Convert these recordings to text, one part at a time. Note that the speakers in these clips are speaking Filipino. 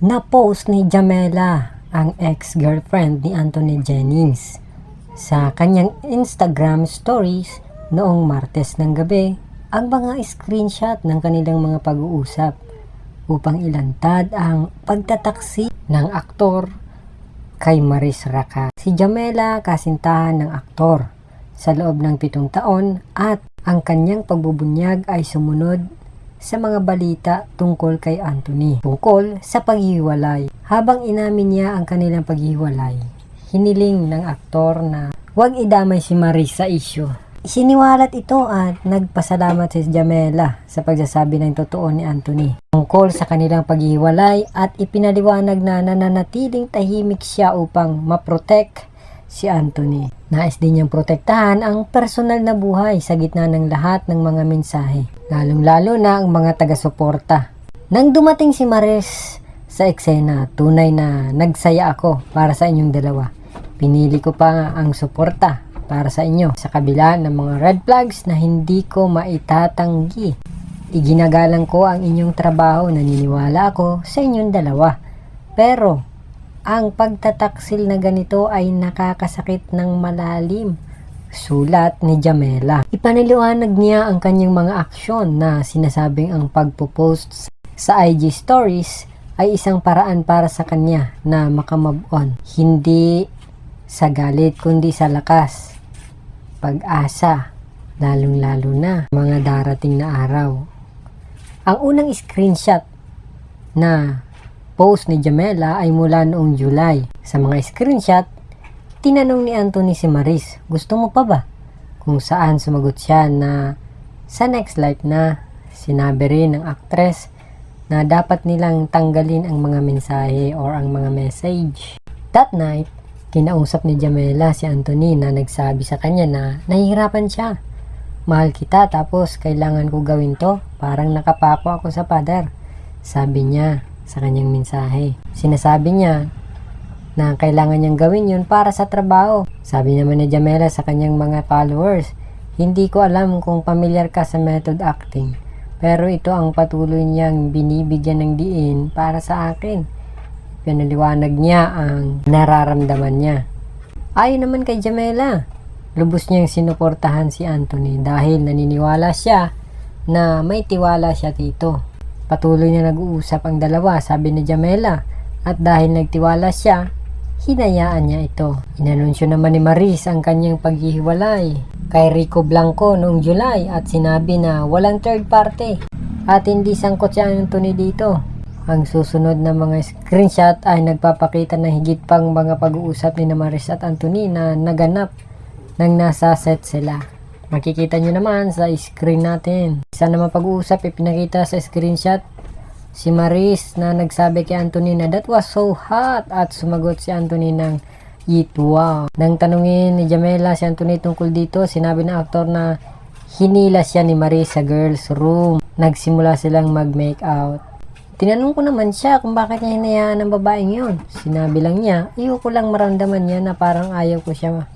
Na-post ni Jamela, ang ex-girlfriend ni Anthony Jennings, sa kanyang Instagram stories noong Martes ng gabi ang mga screenshot ng kanilang mga pag-uusap upang ilantad ang pagtataksi ng aktor kay Maris Racat. Si Jamela, kasintahan ng aktor sa loob ng 7 taon, at ang kanyang pagbubunyag ay sumunod sa mga balita tungkol kay Anthony, tungkol sa paghiwalay. Habang inamin niya ang kanilang paghiwalay, hiniling ng aktor na huwag idamay si Maris sa isyu. Isiniwalat ito at nagpasalamat si Jamela sa pagsasabi ng totoo ni Anthony tungkol sa kanilang paghiwalay, at ipinaliwanag na nananatiling tahimik siya upang maprotect si Anthony. Nais din niyang protektahan ang personal na buhay sa gitna ng lahat ng mga mensahe, lalong-lalo na ang mga taga-suporta. Nang dumating si Maris sa eksena, tunay na nagsaya ako para sa inyong dalawa. Pinili ko pa ang suporta para sa inyo sa kabila ng mga red flags na hindi ko maitatanggi. Iginagalang ko ang inyong trabaho, naniniwala ako sa inyong dalawa. Pero ang pagtataksil na ganito ay nakakasakit ng malalim, sulat ni Jamela. Ipaniliwanag niya ang kanyang mga aksyon na sinasabing ang pagpo-post sa IG stories ay isang paraan para sa kanya na makamove on. Hindi sa galit kundi sa lakas, pag-asa, lalong-lalo na mga darating na araw. Ang unang screenshot na post ni Jamela ay mula noong July. Sa mga screenshot, tinanong ni Anthony si Maris, gusto mo pa ba? Kung saan sumagot siya na sa next life na. Sinabi rin ng actress na dapat nilang tanggalin ang mga mensahe or ang mga message. That night, kinausap ni Jamela si Anthony na nagsabi sa kanya na nahihirapan siya. Mahal kita, tapos kailangan ko gawin to, parang nakapapo ako sa pader, sabi niya sa kanyang mensahe. Sinasabi niya na kailangan niyang gawin yun para sa trabaho. Sabi naman ni Jamela sa kanyang mga followers, hindi ko alam kung pamilyar ka sa method acting, pero ito ang patuloy niyang binibigyan ng diin para sa akin. Pinaliwanag niya ang nararamdaman niya. Ayon naman kay Jamela, lubos niyang sinuportahan si Anthony dahil naniniwala siya na may tiwala siya dito. Patuloy na nag-uusap ang dalawa, sabi ni Jamela, at dahil nagtiwala siya, hinayaan niya ito. Inanunsyo naman ni Maris ang kanyang paghihiwalay kay Rico Blanco noong July at sinabi na walang third party at hindi sangkot si Anthony dito. Ang susunod na mga screenshot ay nagpapakita na higit pang mga pag-uusap ni Maris at Anthony na naganap nang nasa set sila. Makikita nyo naman sa screen natin. Isa naman pag-uusap ipinakita sa screenshot si Maris na nagsabi kay Anthony na that was so hot, at sumagot si Anthony ng "It wow". Nang tanungin ni Jamela si Anthony tungkol dito, sinabi ng aktor na hinila siya ni Maris sa girls room. Nagsimula silang mag-make out. Tinanong ko naman siya kung bakit niya hinayaan ng babaeng yun. Sinabi lang niya, ayoko lang maramdaman niya na parang ayaw ko siya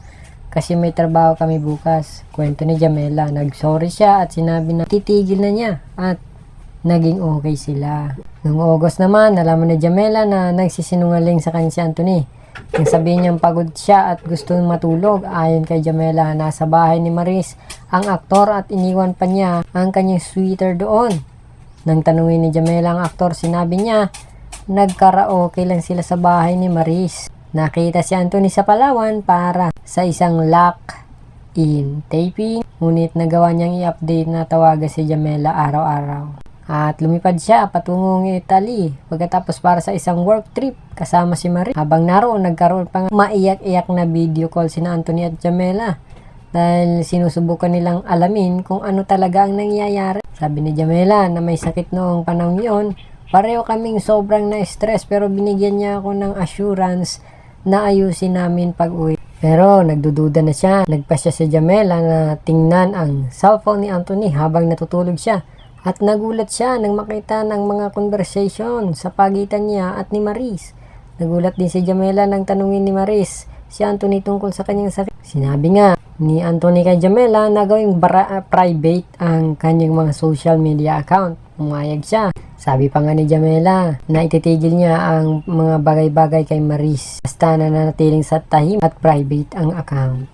kasi may trabaho kami bukas. Kwento ni Jamela, nag-sorry siya at sinabi na titigil na niya at naging okay sila. Noong August naman, nalaman ni Jamela na nagsisinungaling sa kanya si Anthony. Nang sabihin niyang pagod siya at gusto matulog, ayon kay Jamela, nasa bahay ni Maris ang aktor at iniwan pa niya ang kanyang sweater doon. Nang tanungin ni Jamela ang aktor, sinabi niya nagkaraoke lang sila sa bahay ni Maris. Nakita si Anthony sa Palawan para sa isang lock-in taping, ngunit nagawa niyang i-update na tawagan si Jamela araw-araw. At lumipad siya patungong Italy pagkatapos para sa isang work trip kasama si Maris. Habang naroon, nagkaroon pa maiyak-iyak na video call sina Anthony at Jamela dahil sinusubukan nilang alamin kung ano talaga ang nangyayari. Sabi ni Jamela na may sakit noong panahon yon. Pareho kaming sobrang na-stress pero binigyan niya ako ng assurance na ayusin namin pag-uwi. Pero nagdududa na siya. Nagpasya si Jamela na tingnan ang cellphone ni Anthony habang natutulog siya. At nagulat siya nang makita ng mga conversation sa pagitan niya at ni Maris. Nagulat din si Jamela nang tanungin ni Maris si Anthony tungkol sa kanyang sakit. Sinabi nga ni Anthony kay Jamela na gawing private ang kanyang mga social media account Umayag siya. Sabi pa nga ni Jamela na ititigil niya ang mga bagay-bagay kay Maris basta nananatiling sa tahim at private ang account.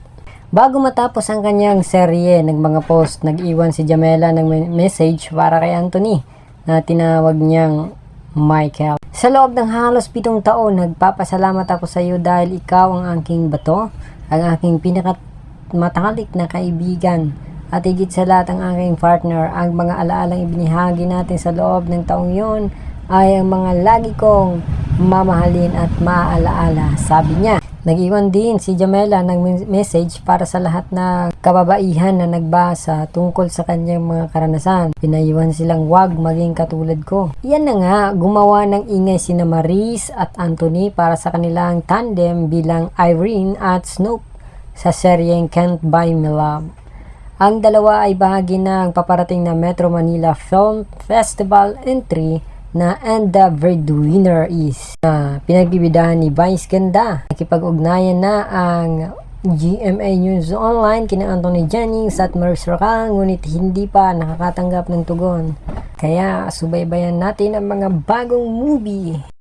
Bago matapos ang kanyang serye ng mga post, nag-iwan si Jamela ng message para kay Anthony na tinawag niyang Michael. Sa loob ng halos 7 taon, nagpapasalamat ako sa iyo dahil ikaw ang aking bato, ang aking pinakamatalik na kaibigan, at higit sa lahat ang aking partner. Ang mga alaalang ibinahagi natin sa loob ng taong yon ay ang mga lagi kong mamahalin at maaalaala, sabi niya. Nag-iwan din si Jamela ng message para sa lahat na kababaihan na nagbasa tungkol sa kanyang mga karanasan. Pinaiwan silang wag maging katulad ko. Yan na nga, gumawa ng ingay sina Maris at Anthony para sa kanilang tandem bilang Irene at Snoop sa seryeng Can't Buy Me Love. Ang dalawa ay bahagi ng paparating na Metro Manila Film Festival entry na And the Breadwinner Is na pinagbibidahan ni Vice Ganda. Nakipag-ugnayan na ang GMA News Online kina Anthony Jennings at Maris Racal, ngunit hindi pa nakakatanggap ng tugon. Kaya subaybayan natin ang mga bagong movie.